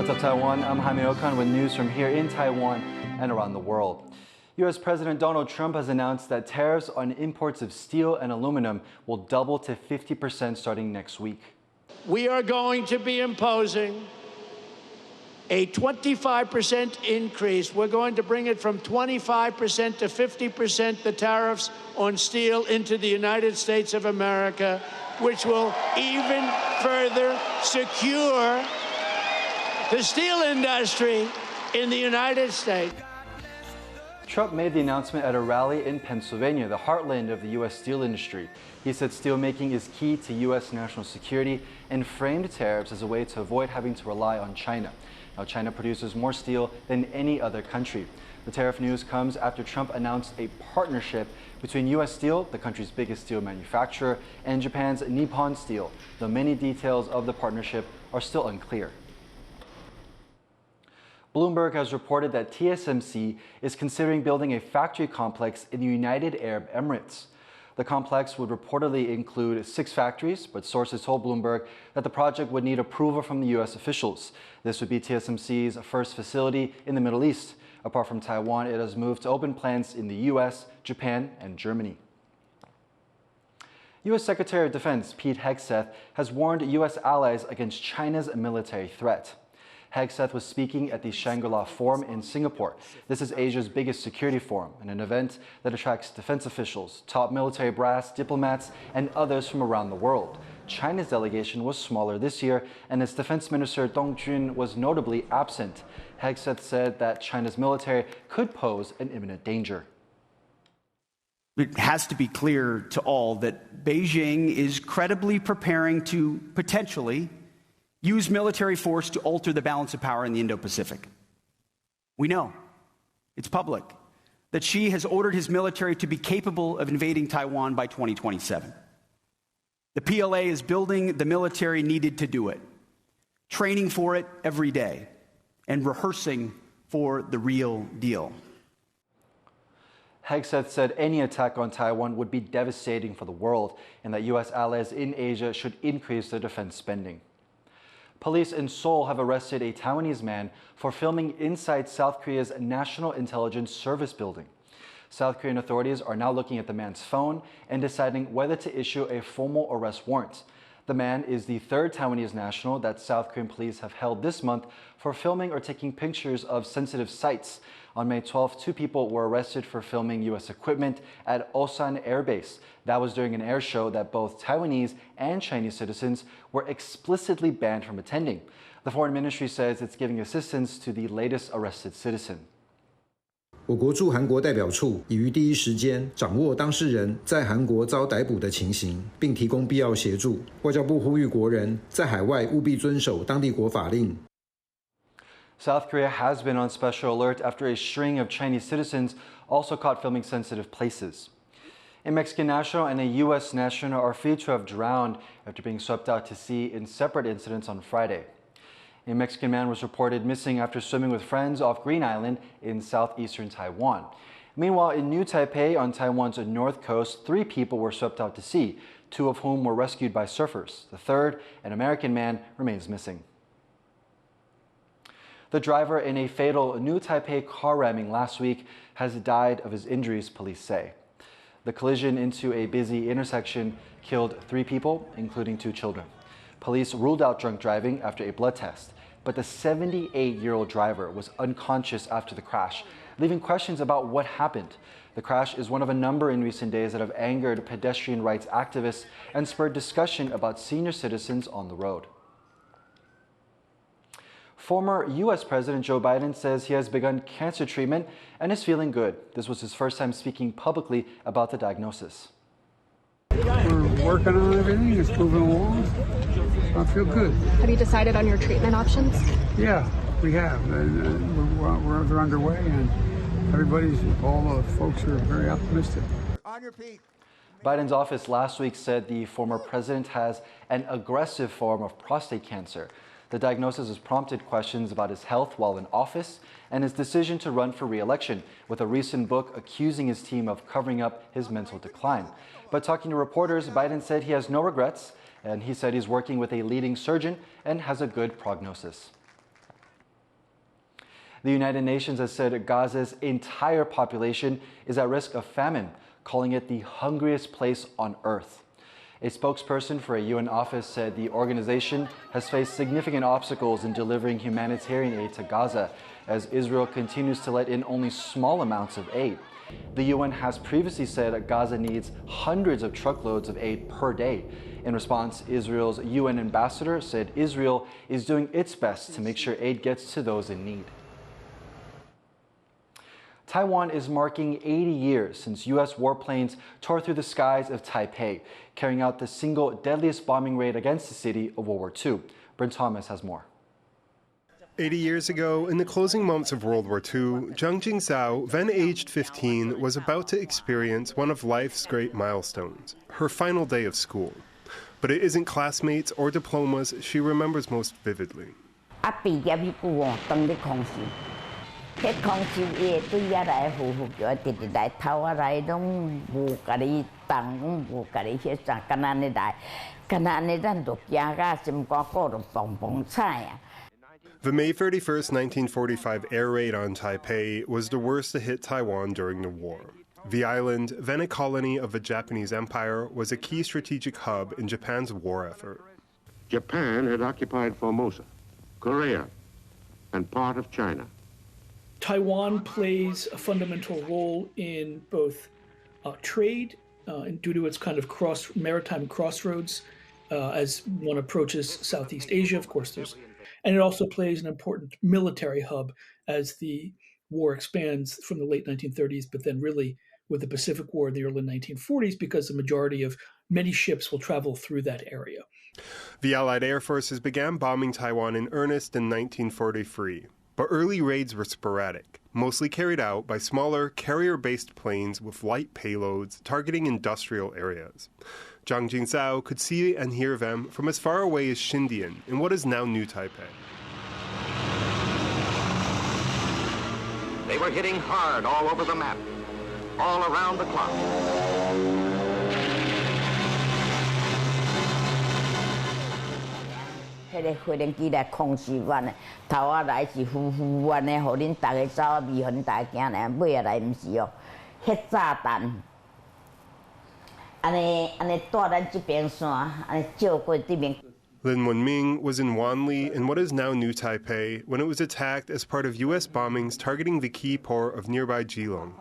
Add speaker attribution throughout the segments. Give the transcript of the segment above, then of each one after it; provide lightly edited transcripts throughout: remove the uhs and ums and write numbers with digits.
Speaker 1: What's up, Taiwan? I'm Jaime Ocon with news from here in Taiwan and around the world. U.S. President Donald Trump has announced that tariffs on imports of steel and aluminum will double to 50% starting next week.
Speaker 2: We are going to be imposing a 25% increase. We're going to bring it from 25% to 50%, the tariffs on steel into the United States of America, which will even further secure the steel industry in the United States.
Speaker 1: Trump made the announcement at a rally in Pennsylvania, the heartland of the U.S. steel industry. He said steelmaking is key to U.S. national security and framed tariffs as a way to avoid having to rely on China. Now, China produces more steel than any other country. The tariff news comes after Trump announced a partnership between U.S. Steel, the country's biggest steel manufacturer, and Japan's Nippon Steel, though many details of the partnership are still unclear. Bloomberg has reported that TSMC is considering building a factory complex in the United Arab Emirates. The complex would reportedly include 6 factories, but sources told Bloomberg that the project would need approval from the U.S. officials. This would be TSMC's first facility in the Middle East. Apart from Taiwan, it has moved to open plants in the U.S., Japan, and Germany. U.S. Secretary of Defense Pete Hegseth has warned U.S. allies against China's military threat. Hegseth was speaking at the Shangri-La Forum in Singapore. This is Asia's biggest security forum and an event that attracts defense officials, top military brass, diplomats, and others from around the world. China's delegation was smaller this year, and its Defense Minister Dong Jun was notably absent. Hegseth said that China's military could pose an imminent danger.
Speaker 3: It has to be clear to all that Beijing is credibly preparing to potentially use military force to alter the balance of power in the Indo-Pacific. We know, it's public, that Xi has ordered his military to be capable of invading Taiwan by 2027. The PLA is building the military needed to do it, training for it every day, and rehearsing for the real deal.
Speaker 1: Hegseth said any attack on Taiwan would be devastating for the world and that U.S. allies in Asia should increase their defense spending. Police in Seoul have arrested a Taiwanese man for filming inside South Korea's National Intelligence Service building. South Korean authorities are now looking at the man's phone and deciding whether to issue a formal arrest warrant. The man is the 3rd Taiwanese national that South Korean police have held this month for filming or taking pictures of sensitive sites. On May 12th, 2 people were arrested for filming U.S. equipment at Ocon Air Base. That was during an air show that both Taiwanese and Chinese citizens were explicitly banned from attending. The Foreign Ministry says it's giving assistance to the latest arrested citizen.
Speaker 4: 我国驻韩国代表处已于第一时间掌握当事人在韩国遭逮捕的情形，并提供必要协助。外交部呼吁国人在海外务必遵守当地国法令。
Speaker 1: South Korea has been on special alert after a string of Chinese citizens also caught filming sensitive places. A Mexican national and a U.S. national are feared to have drowned after being swept out to sea in separate incidents on Friday. A Mexican man was reported missing after swimming with friends off Green Island in southeastern Taiwan. Meanwhile, in New Taipei on Taiwan's north coast, 3 people were swept out to sea, 2 of whom were rescued by surfers. The 3rd, an American man, remains missing. The driver in a fatal New Taipei car ramming last week has died of his injuries, police say. The collision into a busy intersection killed 3 people, including 2 children. Police ruled out drunk driving after a blood test, but the 78-year-old driver was unconscious after the crash, leaving questions about what happened. The crash is one of a number in recent days that have angered pedestrian rights activists and spurred discussion about senior citizens on the road. Former U.S. President Joe Biden says he has begun cancer treatment and is feeling good. This was his first time speaking publicly about the diagnosis.
Speaker 5: We're working on everything. It's moving along. I feel good.
Speaker 6: Have you decided on your treatment options?
Speaker 5: Yeah, we have. We're underway, and all the folks are very optimistic.
Speaker 7: On your feet.
Speaker 1: Biden's office last week said the former president has an aggressive form of prostate cancer. The diagnosis has prompted questions about his health while in office and his decision to run for re-election, with a recent book accusing his team of covering up his mental decline. But talking to reporters, Biden said he has no regrets, and he said he's working with a leading surgeon and has a good prognosis. The United Nations has said Gaza's entire population is at risk of famine, calling it the hungriest place on earth. A spokesperson for a UN office said the organization has faced significant obstacles in delivering humanitarian aid to Gaza, as Israel continues to let in only small amounts of aid. The UN has previously said Gaza needs hundreds of truckloads of aid per day. In response, Israel's UN ambassador said Israel is doing its best to make sure aid gets to those in need. Taiwan is marking 80 years since U.S. warplanes tore through the skies of Taipei, carrying out the single deadliest bombing raid against the city of World War II. Bryn Thomas has more.
Speaker 7: 80 years ago, in the closing months of World War II, Zhang Jingzhao, then aged 15, was about to experience one of life's great milestones, her final day of school. But it isn't classmates or diplomas she remembers most vividly. The May 31st, 1945 air raid on Taipei was the worst to hit Taiwan during the war. The island, then a colony of the Japanese Empire, was a key strategic hub in Japan's war effort.
Speaker 8: Japan had occupied Formosa, Korea, and part of China.
Speaker 9: Taiwan plays a fundamental role in both trade, and due to its kind of maritime crossroads as one approaches Southeast Asia, of course, and it also plays an important military hub as the war expands from the late 1930s, but then really with the Pacific War in the early 1940s, because the majority of many ships will travel through that area.
Speaker 7: The Allied air forces began bombing Taiwan in earnest in 1943, but early raids were sporadic, mostly carried out by smaller carrier-based planes with light payloads targeting industrial areas. Zhang Jingzhao could see and hear them from as far away as Xindian in what is now New Taipei.
Speaker 8: They were hitting hard all over the map, all around the clock.
Speaker 7: Lin Wenming was in Wanli in what is now New Taipei when it was attacked as part of U.S. bombings targeting the key port of nearby Geelong.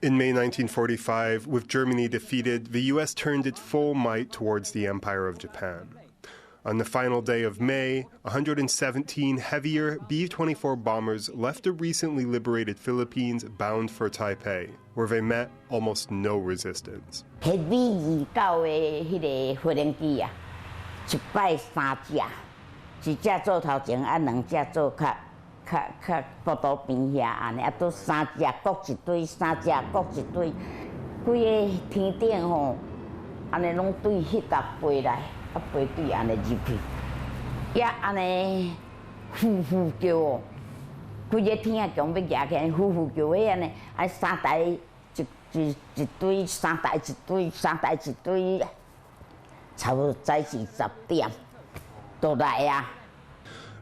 Speaker 7: In May 1945, with Germany defeated, the U.S. turned its full might towards the Empire of Japan. On the final day of May, 117 heavier B-24 bombers left the recently liberated Philippines bound for Taipei, where they met almost no resistance.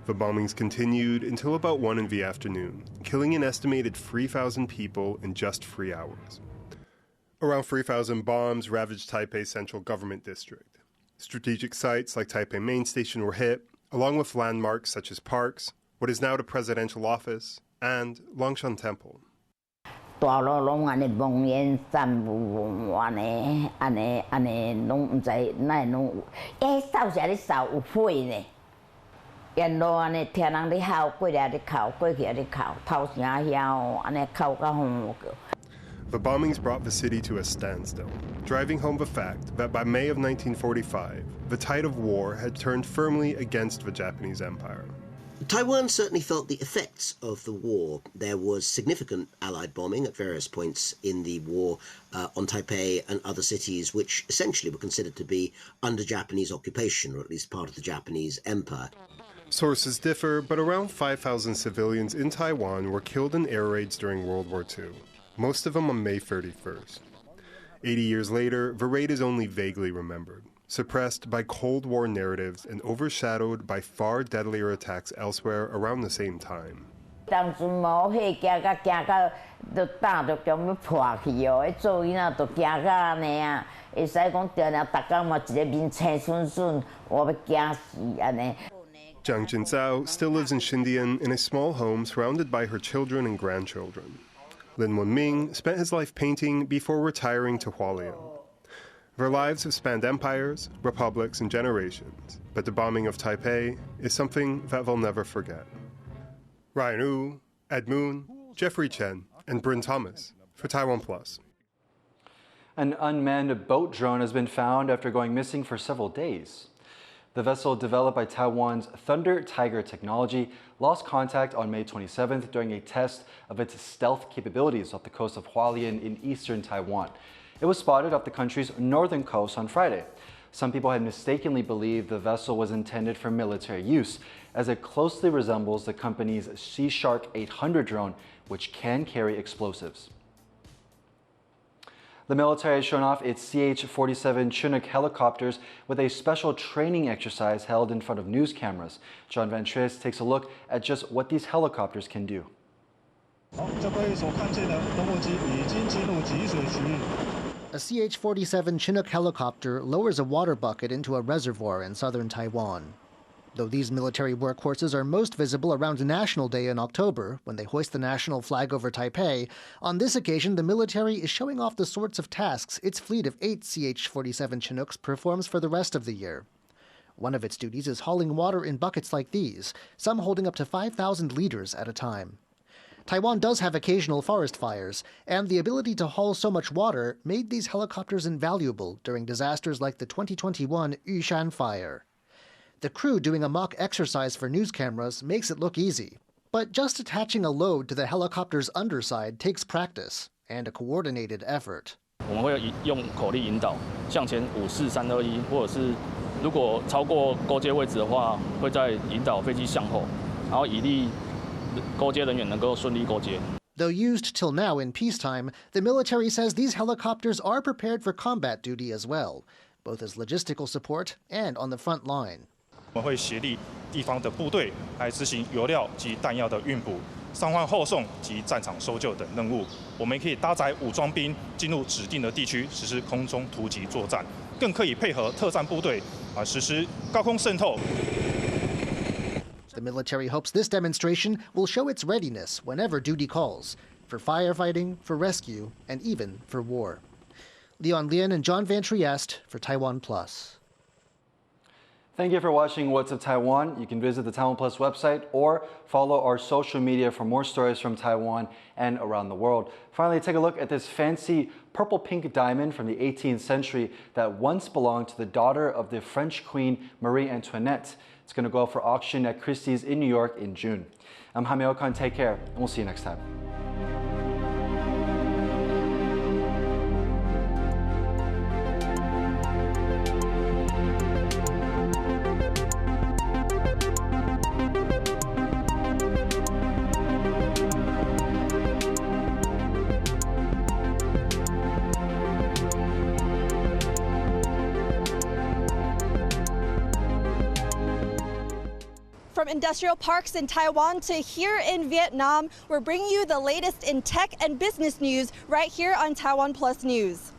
Speaker 7: The bombings continued until about 1 in the afternoon, killing an estimated 3,000 people in just 3 hours. Around 3,000 bombs ravaged Taipei's central government district. Strategic sites like Taipei Main Station were hit, along with landmarks such as parks, what is now the presidential office, and Longshan Temple. The bombings brought the city to a standstill, driving home the fact that by May of 1945, the tide of war had turned firmly against the Japanese Empire.
Speaker 10: Taiwan certainly felt the effects of the war. There was significant Allied bombing at various points in the war on Taipei and other cities, which essentially were considered to be under Japanese occupation, or at least part of the Japanese empire.
Speaker 7: Sources differ, but around 5,000 civilians in Taiwan were killed in air raids during World War II, most of them on May 31st. 80 years later, the raid is only vaguely remembered, suppressed by Cold War narratives and overshadowed by far deadlier attacks elsewhere around the same time. Zhang Jinzhao still lives in Xindian in a small home surrounded by her children and grandchildren. Lin Wenming spent his life painting before retiring to Hualien. Their lives have spanned empires, republics, and generations, but the bombing of Taipei is something that they'll never forget. Ryan Wu, Ed Moon, Jeffrey Chen, and Bryn Thomas for TaiwanPlus.
Speaker 1: An unmanned boat drone has been found after going missing for several days. The vessel, developed by Taiwan's Thunder Tiger technology, lost contact on May 27th during a test of its stealth capabilities off the coast of Hualien in eastern Taiwan. It was spotted off the country's northern coast on Friday. Some people had mistakenly believed the vessel was intended for military use, as it closely resembles the company's Sea Shark 800 drone, which can carry explosives. The military has shown off its CH-47 Chinook helicopters with a special training exercise held in front of news cameras. John Van Triest takes a look at just what these helicopters can do.
Speaker 11: A CH-47 Chinook helicopter lowers a water bucket into a reservoir in southern Taiwan. Though these military workhorses are most visible around National Day in October, when they hoist the national flag over Taipei, on this occasion the military is showing off the sorts of tasks its fleet of 8 CH-47 Chinooks performs for the rest of the year. One of its duties is hauling water in buckets like these, some holding up to 5,000 liters at a time. Taiwan does have occasional forest fires, and the ability to haul so much water made these helicopters invaluable during disasters like the 2021 Yushan fire. The crew doing a mock exercise for news cameras makes it look easy. But just attaching a load to the helicopter's underside takes practice and a coordinated effort.
Speaker 12: 我们会用口令引导，向前5、4、3、2、1，或者是如果超过勾接位置的话，会再引导飞机向后，然后以利勾接人员能够顺利勾接。
Speaker 11: Though used till now in peacetime, the military says these helicopters are prepared for combat duty as well, both as logistical support and on the front line.
Speaker 13: 我们会协力地方的部队来执行油料及弹药的运补、伤患后送及战场搜救等任务。我们可以搭载武装兵进入指定的地区实施空中突击作战，更可以配合特战部队实施高空渗透。
Speaker 11: The military hopes this demonstration will show its readiness whenever duty calls, for firefighting, for rescue, and even for war. Leon Lien and John Van Triest for TaiwanPlus.
Speaker 1: Thank you for watching What's Up Taiwan. You can visit the TaiwanPlus website or follow our social media for more stories from Taiwan and around the world. Finally, take a look at this fancy purple-pink diamond from the 18th century that once belonged to the daughter of the French Queen Marie Antoinette. It's going to go up for auction at Christie's in New York in June. I'm Jaime Ocon. Take care, and we'll see you next time.
Speaker 14: From industrial parks in Taiwan to here in Vietnam, we're bringing you the latest in tech and business news right here on TaiwanPlus News.